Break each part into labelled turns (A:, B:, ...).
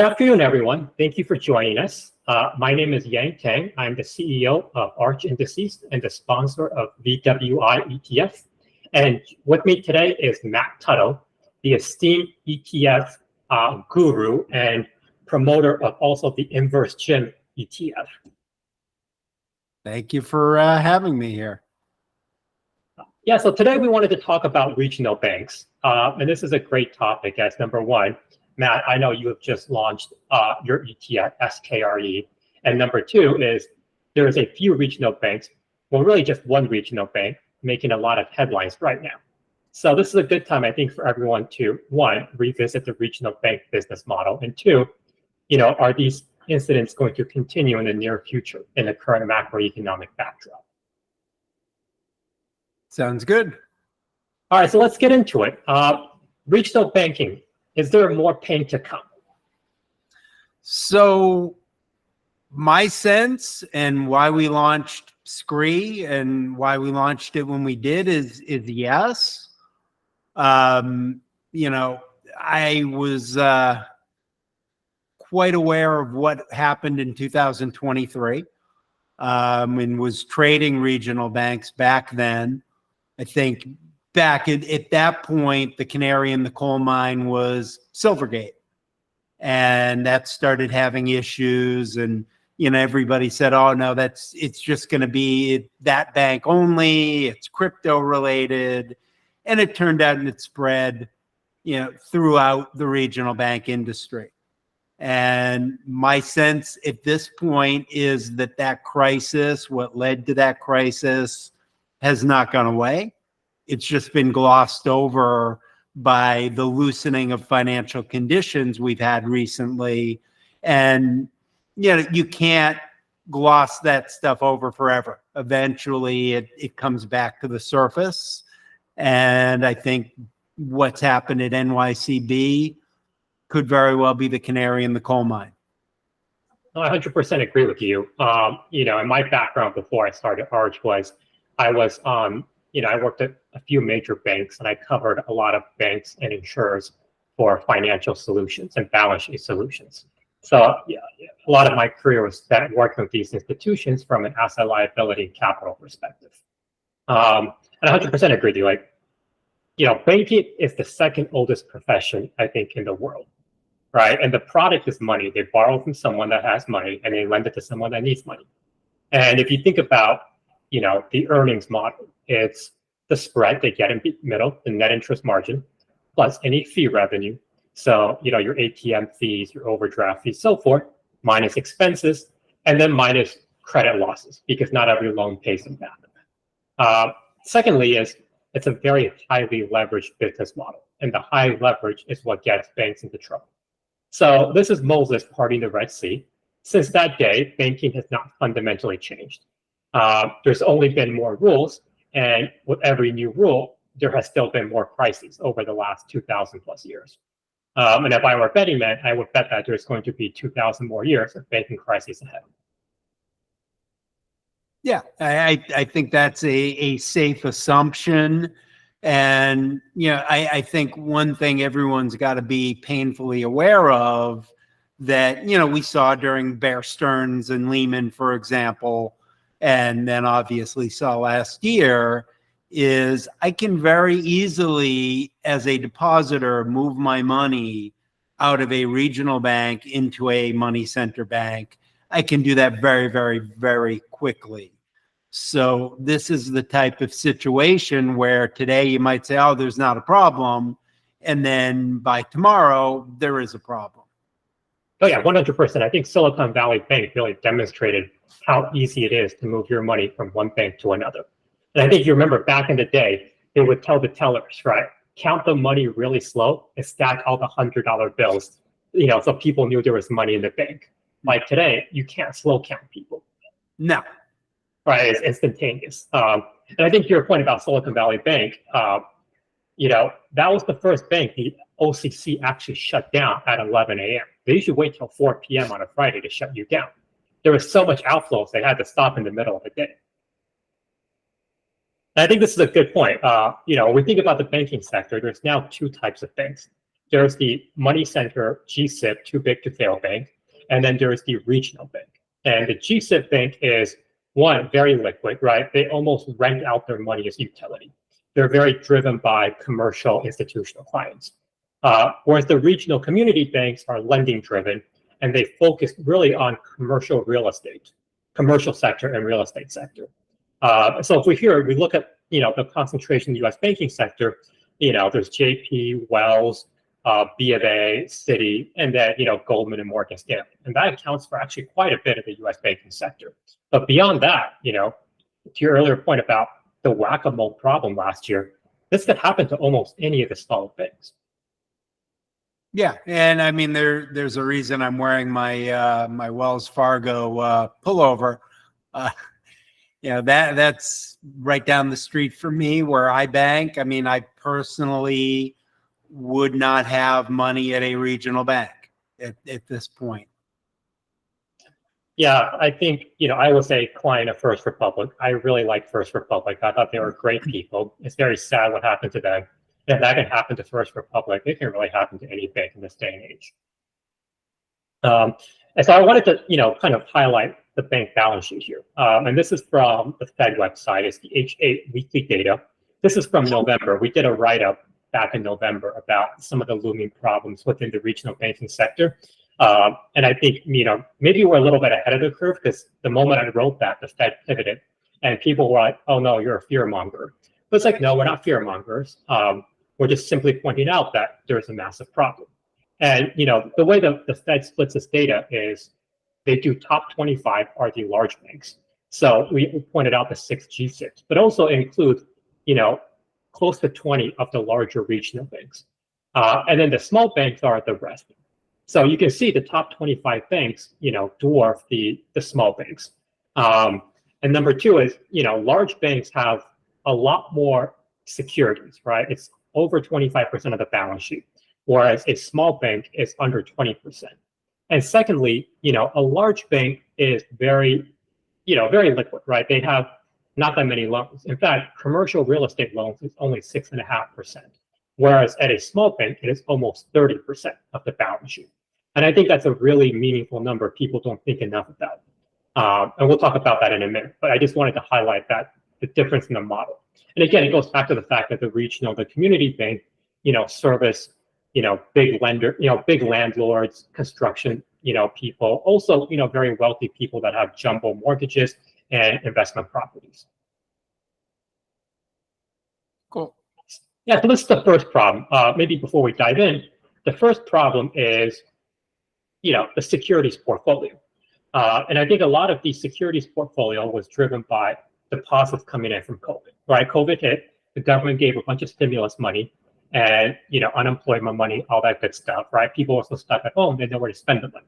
A: Good afternoon, everyone. Thank you for joining us. My name is Tang. I'm the CEO of Arch Indices and the sponsor of VWI ETF. And with me today is Matt Tuttle, the esteemed ETF guru and promoter of also the Inverse Gym ETF.
B: Thank you for having me here.
A: Yeah, so today we wanted to talk about regional banks. And this is a great topic as number one, Matt, I know you have just launched your ETF, SKRE. And number two is there's a few regional banks, well, really just one regional bank making a lot of headlines right now. So this is a good time, I think, for everyone to, one, revisit the regional bank business model, and two, are these incidents going to continue in the near future in the current macroeconomic backdrop?
B: Sounds good.
A: All right, so let's get into it. Regional banking, is there more pain to come?
B: So my sense and why we launched scre and why we launched it when we did is yes. I was quite aware of what happened in 2023 and was trading regional banks back then. I think back at that point, the canary in the coal mine was Silvergate. And that started having issues. And, everybody said, oh, no, it's just going to be that bank only. It's crypto related. And it turned out and it spread, throughout the regional bank industry. And my sense at this point is that crisis, what led to that crisis, has not gone away. It's just been glossed over by the loosening of financial conditions we've had recently. And, you can't gloss that stuff over forever. Eventually, it comes back to the surface. And I think what's happened at NYCB could very well be the canary in the coal mine.
A: I 100% agree with you. And my background before I started Arch was I worked at a few major banks and I covered a lot of banks and insurers for financial solutions and balance sheet solutions. So yeah, a lot of my career was spent working with these institutions from an asset liability and capital perspective. And I 100% agree with you. Banking is the second oldest profession, I think, in the world, right? And the product is money. They borrow from someone that has money and they lend it to someone that needs money. And if you think about, the earnings model, it's the spread they get in the middle, the net interest margin, plus any fee revenue. So, your ATM fees, your overdraft fees, so forth, minus expenses, and then minus credit losses, because not every loan pays them back. Secondly, it's a very highly leveraged business model, and the high leverage is what gets banks into trouble. So this is Moses parting the Red Sea. Since that day, banking has not fundamentally changed. There's only been more rules, and with every new rule, there has still been more crises over the last 2,000 plus years. And if I were a betting man, I would bet that there's going to be 2,000 more years of banking crises ahead.
B: Yeah, I think that's a safe assumption. And, I think one thing everyone's got to be painfully aware of that, we saw during Bear Stearns and Lehman, for example, and then obviously saw last year, is I can very easily, as a depositor, move my money out of a regional bank into a money center bank. I can do that very, very, very quickly. So this is the type of situation where today you might say, oh, there's not a problem. And then by tomorrow, there is a problem.
A: Oh, yeah, 100%. I think Silicon Valley Bank really demonstrated how easy it is to move your money from one bank to another. And I think you remember back in the day, they would tell the tellers, right, count the money really slow and stack all the $100 bills, so people knew there was money in the bank. Like today, you can't slow count people.
B: No.
A: Right, it's instantaneous. And I think your point about Silicon Valley Bank, that was the first bank the OCC actually shut down at 11 a.m. They usually wait till 4 p.m. on a Friday to shut you down. There was so much outflows, they had to stop in the middle of the day. And I think this is a good point. When we think about the banking sector, there's now two types of banks. there's the money center GSIB, too big to fail bank, and then there's the regional bank. And the GSIB bank is, one, very liquid, right? They almost rent out their money as utility. They're very driven by commercial institutional clients. Whereas the regional community banks are lending driven, and they focus really on commercial real estate, commercial sector and real estate sector. So if we look at, the concentration in the U.S. banking sector, there's JP, Wells, B of A, Citi, and then, Goldman and Morgan Stanley. And that accounts for actually quite a bit of the U.S. banking sector. But beyond that, to your earlier point about the whack-a-mole problem last year, this could happen to almost any of the smaller banks.
B: Yeah, and I mean, there's a reason I'm wearing my my Wells Fargo pullover. That's right down the street from me where I bank. I mean, I personally would not have money at a regional bank at this point.
A: Yeah, I think, I was a client of First Republic. I really liked First Republic. I thought they were great people. It's very sad what happened to them. And if that can happen to First Republic, it can really happen to any bank in this day and age. And so I wanted to, kind of highlight the bank balance sheet here. And this is from the Fed website. It's the H8 weekly data. This is from November. We did a write-up back in November about some of the looming problems within the regional banking sector. And I think, maybe we're a little bit ahead of the curve because the moment I wrote that, the Fed pivoted and people were like, oh no, you're a fear monger. But it's like, no, we're not fear mongers. We're just simply pointing out that there's a massive problem. And, the way the Fed splits this data is they do top 25 are the large banks. So we pointed out the 6 G6, but also include, close to 20 of the larger regional banks. And then the small banks are the rest. So you can see the top 25 banks, dwarf the small banks. And number 2 is, large banks have a lot more securities, right? It's over 25% of the balance sheet, whereas a small bank is under 20%. And secondly, a large bank is very liquid, right? They have not that many loans. In fact, commercial real estate loans is only 6.5%, whereas at a small bank, it is almost 30% of the balance sheet. And I think that's a really meaningful number people don't think enough about. And we'll talk about that in a minute, but I just wanted to highlight that the difference in the model. And again, it goes back to the fact that the community bank, service, big lender, big landlords, construction, people, also, very wealthy people that have jumbo mortgages and investment properties.
B: Cool.
A: Yeah, so this is the first problem. Maybe before we dive in, the first problem is, the securities portfolio. And I think a lot of the securities portfolio was driven by deposits coming in from COVID, right? COVID hit, the government gave a bunch of stimulus money and, unemployment money, all that good stuff, right? People were so stuck at home, they didn't know where to spend the money.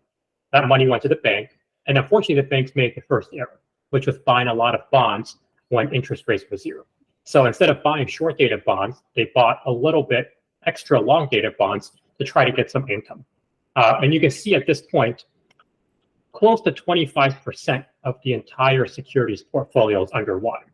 A: That money went to the bank. And unfortunately, the banks made the first error, which was buying a lot of bonds when interest rates were 0. So instead of buying short-dated bonds, they bought a little bit extra long-dated bonds to try to get some income. And you can see at this point, close to 25% of the entire securities portfolio is underwater.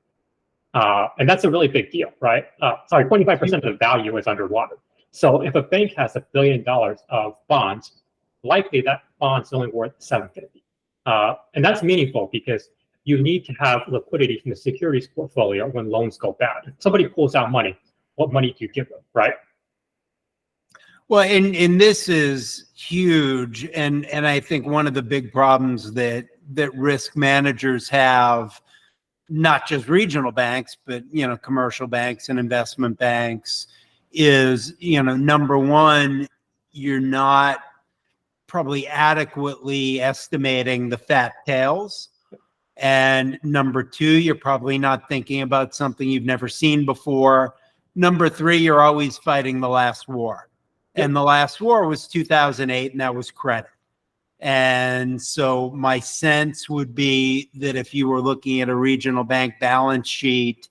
A: And that's a really big deal, right? 25% of the value is underwater. So if a bank has $1 billion of bonds, likely that bond's only worth $750. And that's meaningful because you need to have liquidity from the securities portfolio when loans go bad. If somebody pulls out money, what money do you give them, right?
B: Well, and this is huge, and I think one of the big problems that risk managers have, not just regional banks, but commercial banks and investment banks, is number one, you're not probably adequately estimating the fat tails, and number 2, you're probably not thinking about something you've never seen before. Number 3, you're always fighting the last war. And the last war was 2008, and that was credit. And so my sense would be that if you were looking at a regional bank balance sheet,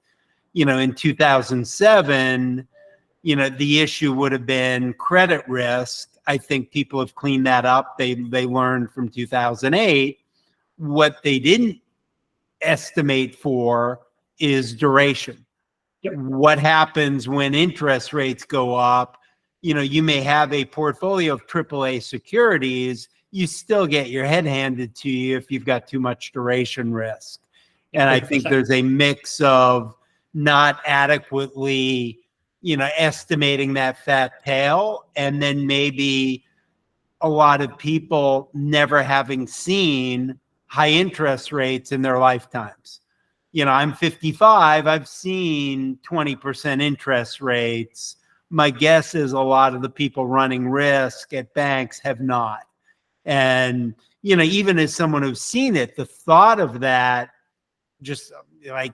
B: in 2007, the issue would have been credit risk. I think people have cleaned that up. They learned from 2008. What they didn't estimate for is duration. What happens when interest rates go up? you may have a portfolio of AAA securities, you still get your head handed to you if you've got too much duration risk. And I think
A: 100%.
B: there's a mix of not adequately, estimating that fat tail, and then maybe a lot of people never having seen high interest rates in their lifetimes. I'm 55, I've seen 20% interest rates. My guess is a lot of the people running risk at banks have not. And, even as someone who's seen it, the thought of that, just like,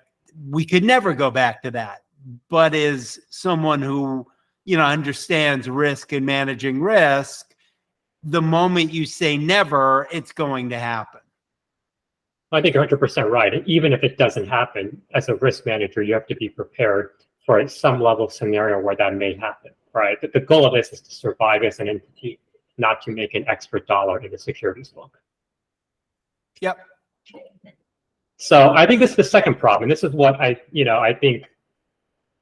B: we could never go back to that. But as someone who, understands risk and managing risk, the moment you say never, it's going to happen.
A: I think you're 100% right. And even if it doesn't happen, as a risk manager, you have to be prepared for some level of scenario where that may happen, right? The goal of this is to survive as an entity, not to make an extra dollar in the securities book.
B: Yep.
A: So I think this is the second problem. This is what I think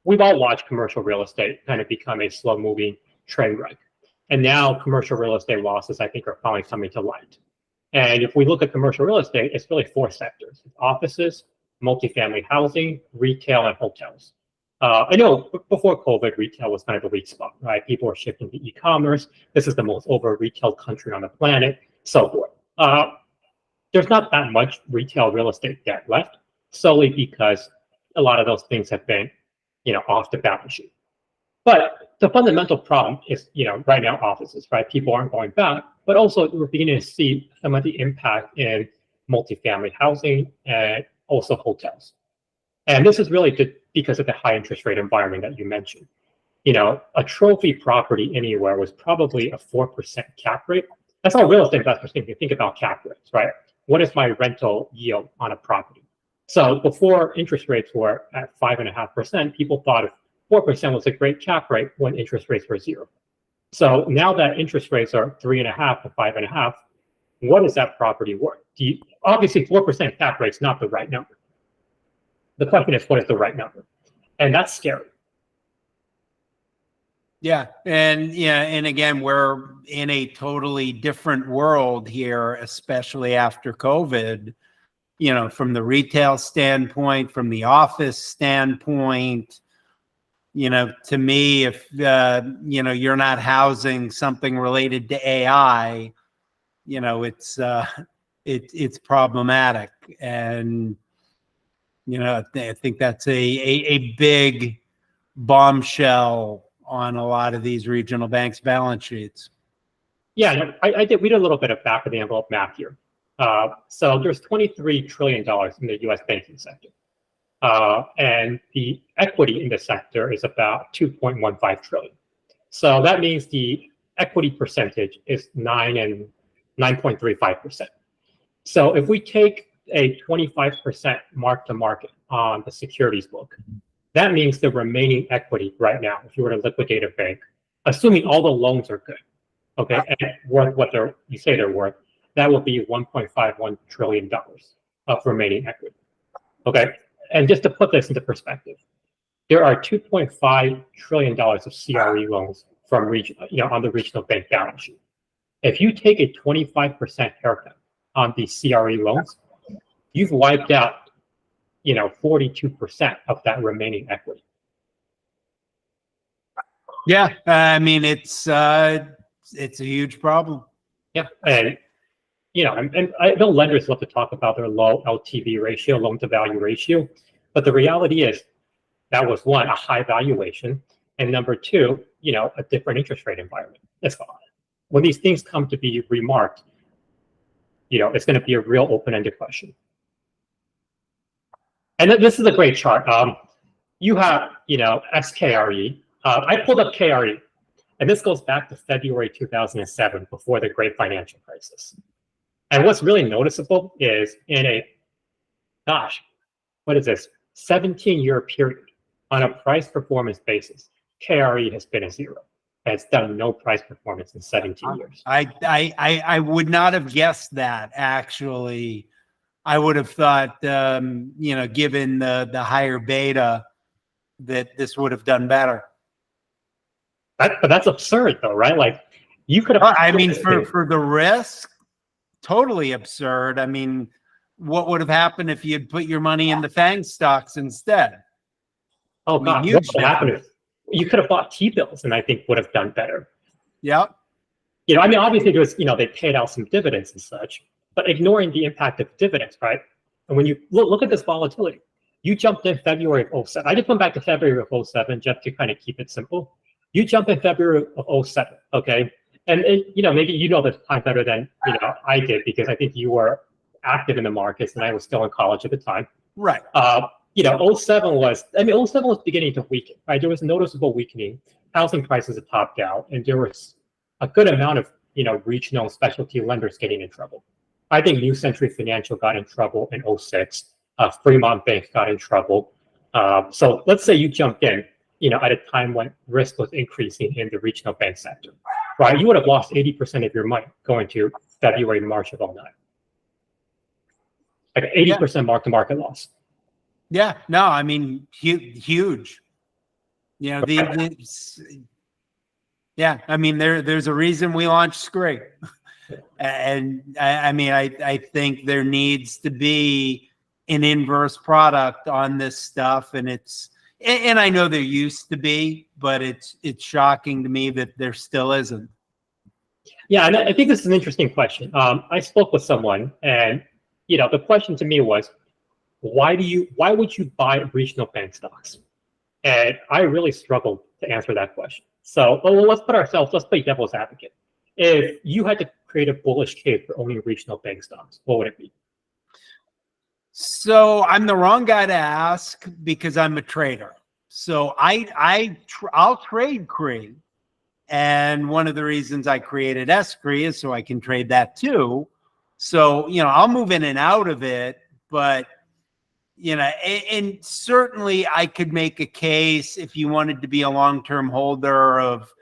A: we've all watched commercial real estate kind of become a slow-moving train wreck. And now commercial real estate losses, I think, are finally coming to light. And if we look at commercial real estate, it's really four sectors: offices, multifamily housing, retail, and hotels. I know before COVID, retail was kind of the weak spot, right? People were shifting to e-commerce. This is the most over-retail country on the planet, so forth. There's not that much retail real estate debt left, solely because a lot of those things have been, off the balance sheet. But the fundamental problem is, right now, offices, right? People aren't going back, but also we're beginning to see some of the impact in multifamily housing and also hotels. And this is really because of the high interest rate environment that you mentioned. A trophy property anywhere was probably a 4% cap rate. That's how real estate investors think. You think about cap rates, right? What is my rental yield on a property? So before interest rates were at 5.5%, people thought 4% was a great cap rate when interest rates were 0. So now that interest rates are 3.5 to 5.5, what is that property worth? Obviously, 4% cap rate is not the right number. The question is, what is the right number? And that's scary.
B: Yeah. And again, we're in a totally different world here, especially after COVID, from the retail standpoint, from the office standpoint. To me, if, you're not housing something related to AI, it's problematic. And, I think that's a big bombshell on a lot of these regional banks' balance sheets.
A: Yeah, we did a little bit of back of the envelope math here. So there's $23 trillion in the US banking sector. And the equity in the sector is about 2.15 trillion. So that means the equity percentage is 9.35%. So if we take a 25% mark to market on the securities book, that means the remaining equity right now, if you were to liquidate a bank, assuming all the loans are good, okay, and worth what you say they're worth, that will be $1.51 trillion of remaining equity. Okay. And just to put this into perspective, there are $2.5 trillion of CRE loans from on the regional bank balance sheet. If you take a 25% haircut on the CRE loans, you've wiped out, 42% of that remaining equity.
B: Yeah, I mean, it's a huge problem.
A: Yeah, and and I know lenders love to talk about their low LTV ratio, loan to value ratio, but the reality is that was one, a high valuation, and number two, a different interest rate environment. That's all. When these things come to be remarked, it's going to be a real open-ended question. And this is a great chart. You have, SKRE. I pulled up KRE, and this goes back to February 2007, before the great financial crisis. And what's really noticeable is in a, what is this, 17-year period, on a price performance basis, KRE has been a 0. It's done no price performance in 17 years.
B: I would not have guessed that, actually. I would have thought, given the higher beta, that this would have done better.
A: But that's absurd, though, right? Like, you could have.
B: I mean, for the risk, totally absurd. I mean, what would have happened if you had put your money in the FANG stocks instead?
A: Oh,
B: I mean,
A: God,
B: huge
A: what would happen
B: difference.
A: if you could have bought T-bills and I think would have done better?
B: Yep.
A: I mean, obviously, there was, they paid out some dividends and such, but ignoring the impact of dividends, right? And when you look at this volatility, you jumped in February of 07. I just went back to February of 07 just to kind of keep it simple. You jump in February of 07, okay? And maybe you know this time better than I did, because I think you were active in the markets and I was still in college at the time.
B: Right.
A: 07 was, 07 was beginning to weaken, right? There was a noticeable weakening. Housing prices had topped out, and there was a good amount of, regional specialty lenders getting in trouble. I think New Century Financial got in trouble in 06. Fremont Bank got in trouble. So let's say you jumped in, at a time when risk was increasing in the regional bank sector, right? You would have lost 80% of your money going to February, March of 09. Like 80% mark-to-market loss.
B: Yeah, no, I mean, huge. Yeah, I mean, there's a reason we launched scre. And I mean, I think there needs to be an inverse product on this stuff, and I know there used to be, but it's shocking to me that there still isn't.
A: Yeah, and I think this is an interesting question. I spoke with someone, and the question to me was, why would you buy regional bank stocks? And I really struggled to answer that question. So let's play devil's advocate. If you had to create a bullish case for owning regional bank stocks, what would it be?
B: So I'm the wrong guy to ask because I'm a trader. So I'll trade CRE. And one of the reasons I created scre is so I can trade that too. So, I'll move in and out of it, but and certainly I could make a case if you wanted to be a long-term holder of,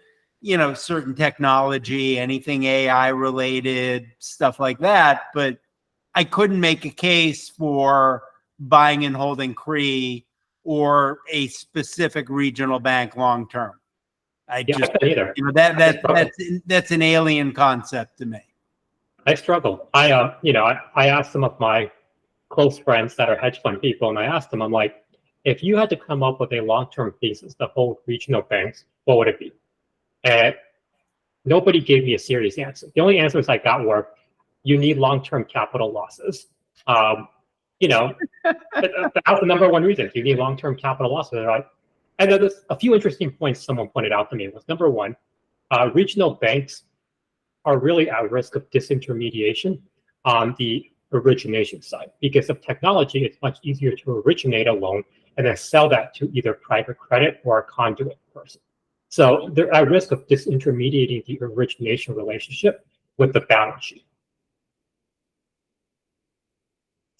B: certain technology, anything AI related, stuff like that. But I couldn't make a case for buying and holding CRE or a specific regional bank long-term. That's an alien concept to me.
A: I struggle. I asked some of my close friends that are hedge fund people, and I asked them, I'm like, if you had to come up with a long-term thesis to hold regional banks, what would it be? And nobody gave me a serious answer. The only answers I got were, you need long-term capital losses. That's the number one reason. You need long-term capital losses, right? And then there's a few interesting points someone pointed out to me. Was number one, regional banks are really at risk of disintermediation on the origination side. Because of technology, it's much easier to originate a loan and then sell that to either private credit or a conduit person. So they're at risk of disintermediating the origination relationship with the balance sheet.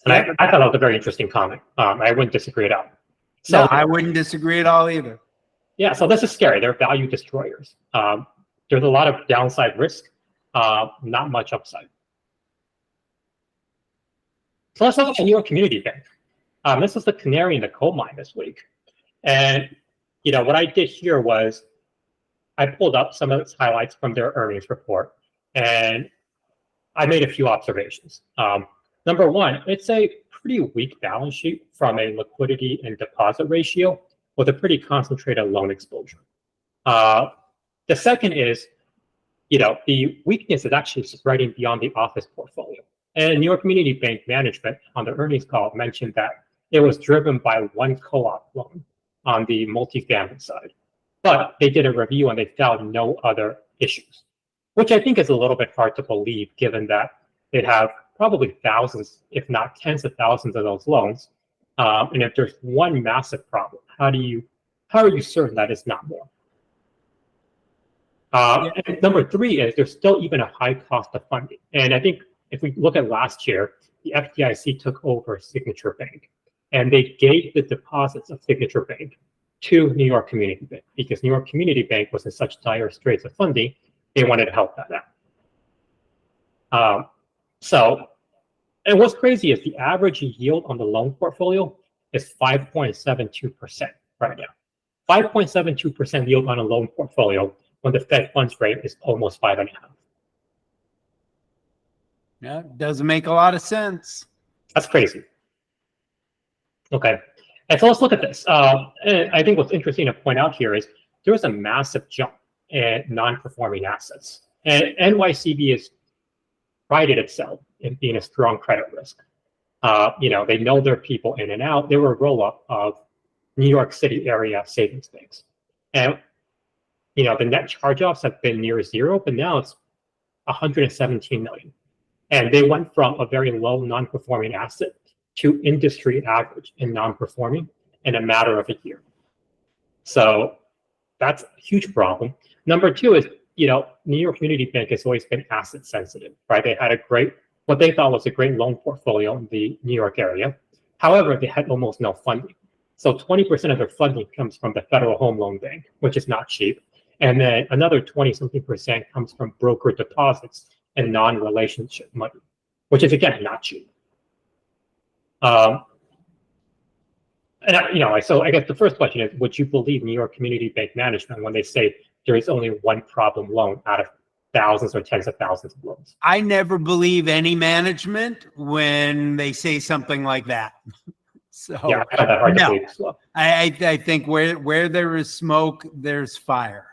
A: And I thought that was a very interesting comment. I wouldn't disagree at all.
B: So, no, I wouldn't disagree at all either.
A: Yeah, so this is scary. They're value destroyers. There's a lot of downside risk, not much upside. So let's talk about New York Community Bank. This was the canary in the coal mine this week. And what I did here was I pulled up some of its highlights from their earnings report, and I made a few observations. Number one, it's a pretty weak balance sheet from a liquidity and deposit ratio with a pretty concentrated loan exposure. The second is, the weakness is actually spreading beyond the office portfolio. And New York Community Bank management on the earnings call mentioned that it was driven by one co-op loan on the multifamily side. But they did a review and they found no other issues, which I think is a little bit hard to believe given that they'd have probably thousands, if not tens of thousands of those loans. And if there's one massive problem, how are you certain that it's not more? And number three is there's still even a high cost of funding. And I think if we look at last year, the FDIC took over Signature Bank, and they gave the deposits of Signature Bank to New York Community Bank because New York Community Bank was in such dire straits of funding, they wanted to help that out. And what's crazy is the average yield on the loan portfolio is 5.72% right now. 5.72% yield on a loan portfolio when the Fed funds rate is almost 5.5.
B: Yeah, doesn't make a lot of sense.
A: That's crazy. Okay, and so let's look at this. And I think what's interesting to point out here is there was a massive jump in non-performing assets, and NYCB has prided itself in being a strong credit risk. They know their people in and out. They were a roll-up of New York City area savings banks, and the net charge-offs have been near zero, but now it's 117 million, and they went from a very low non-performing asset to industry average in non-performing in a matter of a year. So that's a huge problem. Number two is, New York Community Bank has always been asset sensitive, right? They had what they thought was a great loan portfolio in the New York area. However, they had almost no funding. So 20% of their funding comes from the Federal Home Loan Bank, which is not cheap. And then another 20-something% comes from broker deposits and non-relationship money, which is, again, not cheap. So I guess the first question is, would you believe New York Community Bank management when they say there is only one problem loan out of thousands or tens of thousands of loans?
B: I never believe any management when they say something like that. So
A: yeah, I find that hard to believe as well.
B: I think where there is smoke, there's fire.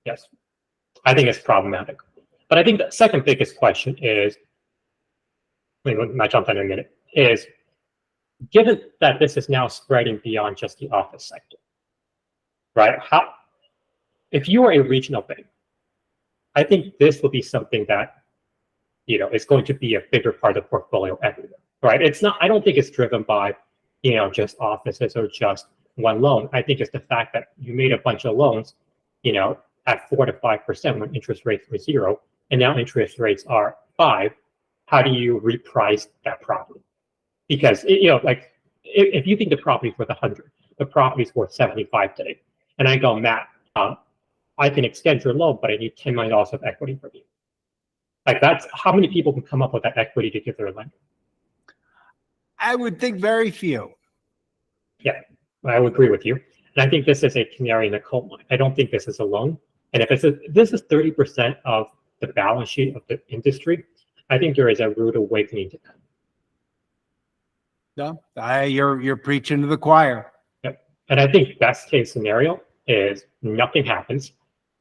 A: Yes, I think it's problematic. But I think the second biggest question is, I might jump in a minute, is given that this is now spreading beyond just the office sector, right? If you are a regional bank, I think this will be something that, is going to be a bigger part of the portfolio everywhere, right? It's not, I don't think it's driven by, just offices or just one loan. I think it's the fact that you made a bunch of loans, at 4 to 5% when interest rates were 0, and now interest rates are 5. How do you reprice that property? Because if you think the property's worth 100, the property's worth 75 today, and I go, Matt, I can extend your loan, but I need $10 million of equity from you. That's how many people can come up with that equity to give their lender?
B: I would think very few.
A: Yeah, I would agree with you. And I think this is a canary in the coal mine. I don't think this is a loan. And if this is 30% of the balance sheet of the industry, I think there is a rude awakening to come.
B: No, you're preaching to the choir.
A: Yep. And I think best case scenario is nothing happens,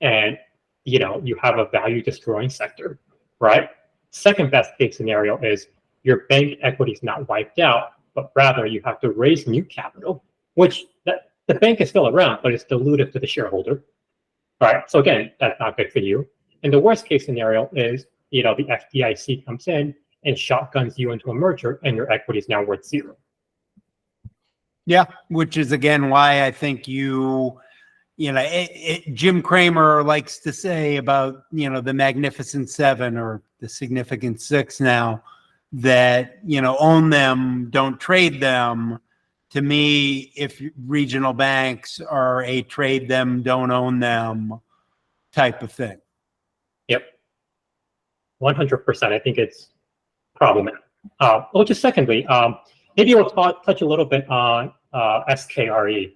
A: and you have a value destroying sector, right? Second best case scenario is your bank equity is not wiped out, but rather you have to raise new capital, which the bank is still around, but it's dilutive to the shareholder, right? So again, that's not good for you. And the worst case scenario is, the FDIC comes in and shotguns you into a merger, and your equity is now worth 0.
B: Yeah, which is again why I think Jim Cramer likes to say about the Magnificent Seven or the Significant Six now, that own them, don't trade them. To me, if regional banks are a trade them, don't own them type of thing.
A: Yep, 100%. I think it's problematic. Just secondly, maybe we'll touch a little bit on SKRE.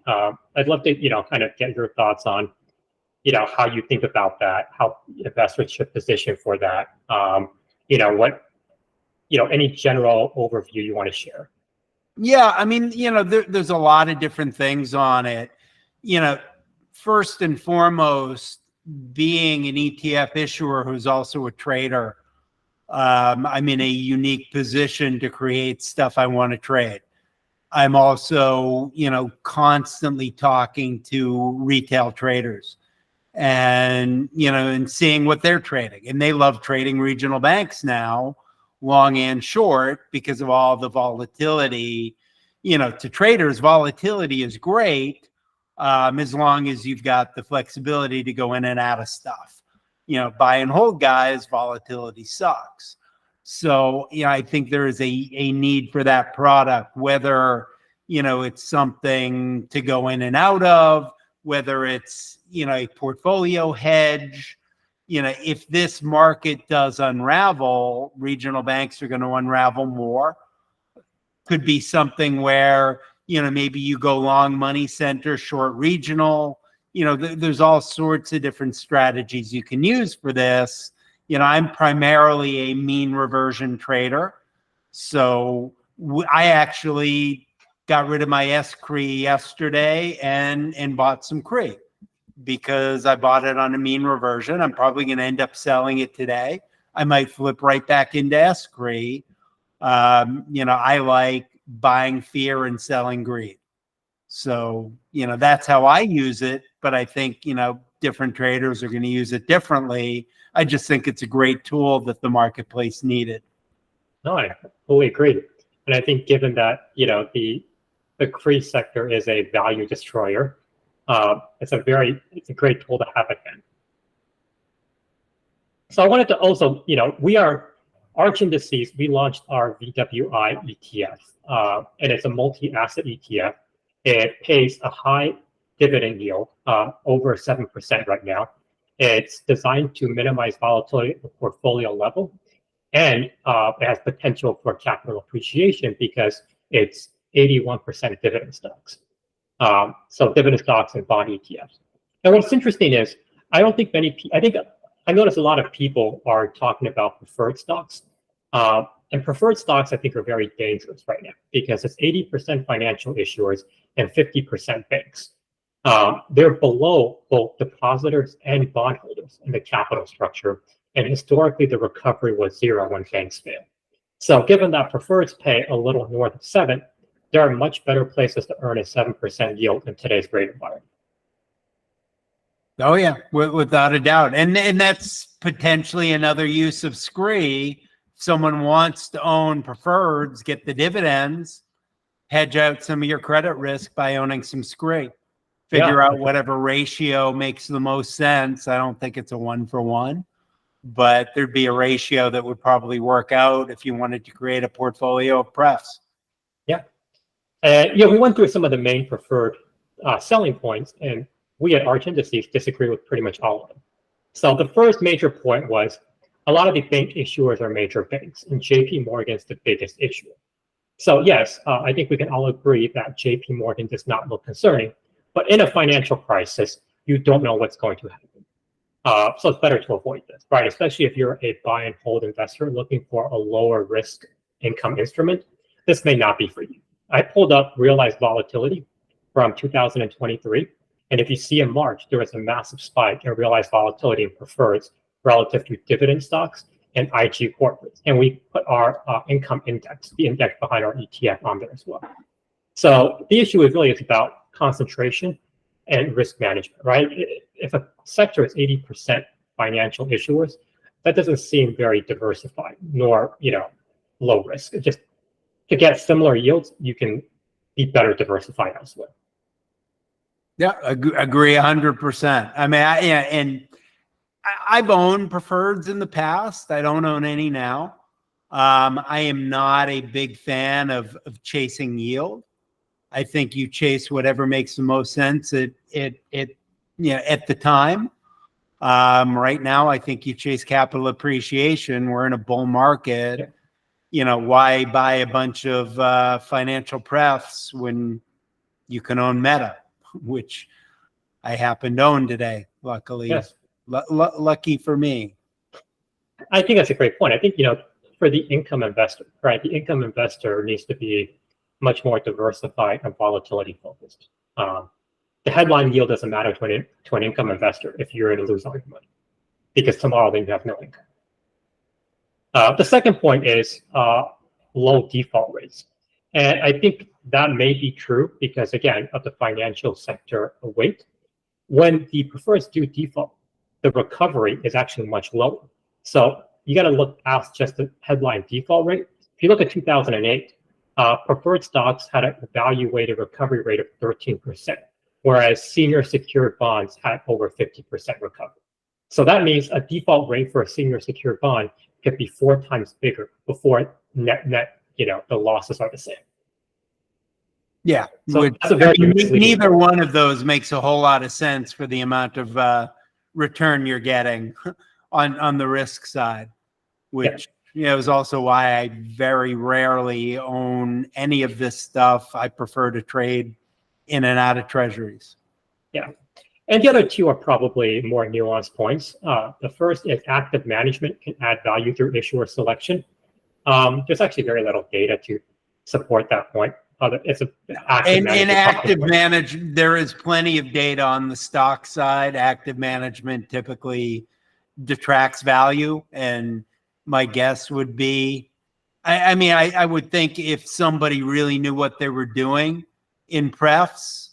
A: I'd love to kind of get your thoughts on how you think about that, how investors should position for that. Any general overview you want to share.
B: Yeah, I mean, there's a lot of different things on it. First and foremost, being an ETF issuer who's also a trader, I'm in a unique position to create stuff I want to trade. I'm also, constantly talking to retail traders and seeing what they're trading. And they love trading regional banks now, long and short, because of all the volatility. To traders, volatility is great as long as you've got the flexibility to go in and out of stuff. Buy and hold guys, volatility sucks. So, I think there is a need for that product, whether, it's something to go in and out of, whether it's, a portfolio hedge. If this market does unravel, regional banks are going to unravel more. Could be something where, maybe you go long money center, short regional, there's all sorts of different strategies you can use for this. I'm primarily a mean reversion trader. So I actually got rid of my scre yesterday and bought some cre because I bought it on a mean reversion. I'm probably going to end up selling it today. I might flip right back into scre. I like buying fear and selling greed. So, that's how I use it. But I think, different traders are going to use it differently. I just think it's a great tool that the marketplace needed.
A: No, I fully agree. And I think given that, the CRE sector is a value destroyer, it's a great tool to have at hand. So I wanted to also, Arch Indices, we launched our VWI ETF, and it's a multi-asset ETF. It pays a high dividend yield, over 7% right now. It's designed to minimize volatility at the portfolio level, and it has potential for capital appreciation because it's 81% dividend stocks. So dividend stocks and bond ETFs. And what's interesting is, I don't think many people, I notice a lot of people are talking about preferred stocks. And preferred stocks, I think, are very dangerous right now because it's 80% financial issuers and 50% banks. They're below both depositors and bondholders in the capital structure. And historically, the recovery was zero when banks fail. So given that preferreds pay a little north of 7, there are much better places to earn a 7% yield in today's rate environment.
B: Oh, yeah, without a doubt. And that's potentially another use of scre. Someone wants to own preferreds, get the dividends, hedge out some of your credit risk by owning some scre. Figure out whatever ratio makes the most sense. I don't think it's a 1-for-1, but there'd be a ratio that would probably work out if you wanted to create a portfolio of prefs.
A: Yeah. We went through some of the main preferred selling points, and we at Arch Indices disagree with pretty much all of them. So the first major point was a lot of the bank issuers are major banks, and JP Morgan is the biggest issuer. So yes, I think we can all agree that JP Morgan does not look concerning, but in a financial crisis, you don't know what's going to happen. So it's better to avoid this, right? Especially if you're a buy and hold investor looking for a lower risk income instrument, this may not be for you. I pulled up realized volatility from 2023. And if you see in March, there was a massive spike in realized volatility in preferreds relative to dividend stocks and IG corporates. And we put our income index, the index behind our ETF, on there as well. So the issue is really about concentration and risk management, right? If a sector is 80% financial issuers, that doesn't seem very diversified, nor low risk. Just to get similar yields, you can be better diversified elsewhere.
B: Yeah, agree 100%. I mean, I've owned preferreds in the past. I don't own any now. I am not a big fan of chasing yield. I think you chase whatever makes the most sense at the time. Right now, I think you chase capital appreciation. We're in a bull market. Why buy a bunch of financial prefs when you can own Meta, which I happen to own today, luckily.
A: Yes.
B: Lucky for me.
A: I think that's a great point. I think, for the income investor, right? The income investor needs to be much more diversified and volatility focused. The headline yield doesn't matter to an income investor if you're in a lose all your money, because tomorrow then you have no income. The second point is low default rates. And I think that may be true because, again, of the financial sector weight. When the preferreds do default, the recovery is actually much lower. So you got to look past just the headline default rate. If you look at 2008, preferred stocks had a value-weighted recovery rate of 13%, whereas senior secured bonds had over 50% recovery. So that means a default rate for a senior secured bond could be 4 times bigger before net, the losses are the same.
B: Yeah.
A: So that's a very
B: neither one of those makes a whole lot of sense for the amount of return you're getting on the risk side, which is also why I very rarely own any of this stuff. I prefer to trade in and out of treasuries.
A: Yeah. And the other two are probably more nuanced points. The first is active management can add value through issuer selection. There's actually very little data to support that point. It's an active management.
B: There is plenty of data on the stock side. Active management typically detracts value, and my guess would be, I would think if somebody really knew what they were doing in prefs,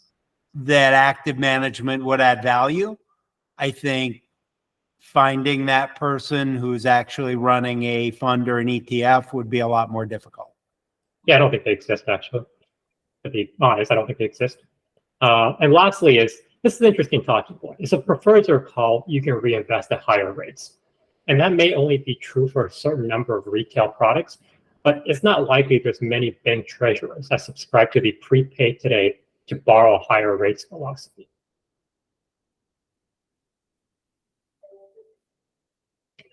B: that active management would add value. I think finding that person who's actually running a fund or an ETF would be a lot more difficult.
A: Yeah, I don't think they exist, actually. To be honest, I don't think they exist. And lastly this is an interesting talking point. If preferreds are called, you can reinvest at higher rates. And that may only be true for a certain number of retail products, but it's not likely there's many bank treasurers that subscribe to the prepaid today to borrow higher rates philosophy.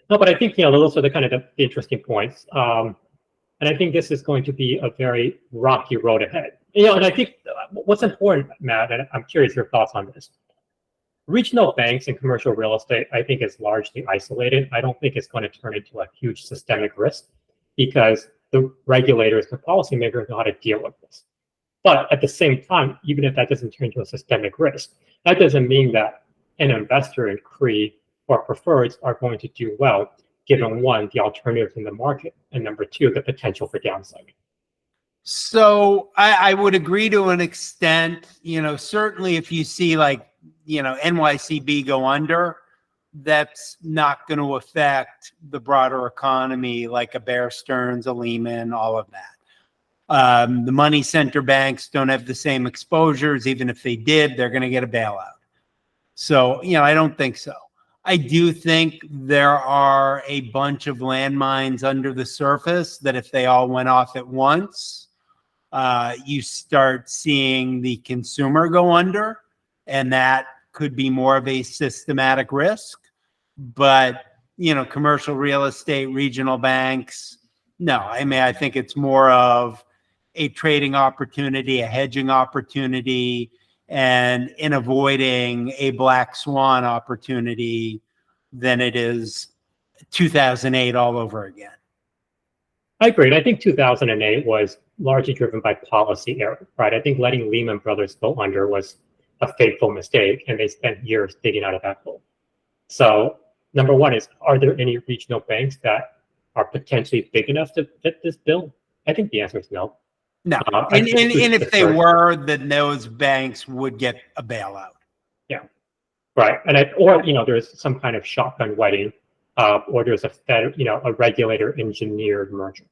A: No, but I think, those are the kind of the interesting points. And I think this is going to be a very rocky road ahead. And I think what's important, Matt, and I'm curious your thoughts on this. Regional banks and commercial real estate, I think, is largely isolated. I don't think it's going to turn into a huge systemic risk because the regulators, the policymakers know how to deal with this. But at the same time, even if that doesn't turn into a systemic risk, that doesn't mean that an investor in CRE or preferreds are going to do well, given one, the alternatives in the market, and number two, the potential for downside.
B: So I would agree to an extent. Certainly if you see NYCB go under, that's not going to affect the broader economy like a Bear Stearns, a Lehman, all of that. The money center banks don't have the same exposures. Even if they did, they're going to get a bailout. So, I don't think so. I do think there are a bunch of landmines under the surface that if they all went off at once, you start seeing the consumer go under, and that could be more of a systematic risk. But, commercial real estate, regional banks, no. I think it's more of a trading opportunity, a hedging opportunity, and in avoiding a black swan opportunity than it is 2008 all over again.
A: I agree. I think 2008 was largely driven by policy error, right? I think letting Lehman Brothers go under was a fateful mistake, and they spent years digging out of that hole. So number one is, are there any regional banks that are potentially big enough to fit this bill? I think the answer is no.
B: No, and if they were, then those banks would get a bailout.
A: Yeah, right. And there's some kind of shotgun wedding, or there's a regulator engineered merger.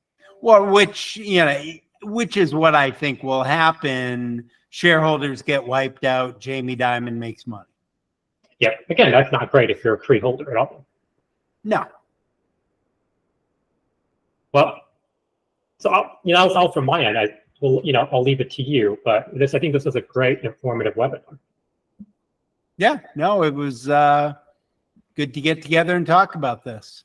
B: Well, which is what I think will happen. Shareholders get wiped out. Jamie Dimon makes money.
A: Yeah, again, that's not great if you're a CRE holder at all.
B: No.
A: Well, so that's all from my end. I'll leave it to you. But I think this was a great informative webinar.
B: Yeah, no, it was good to get together and talk about this.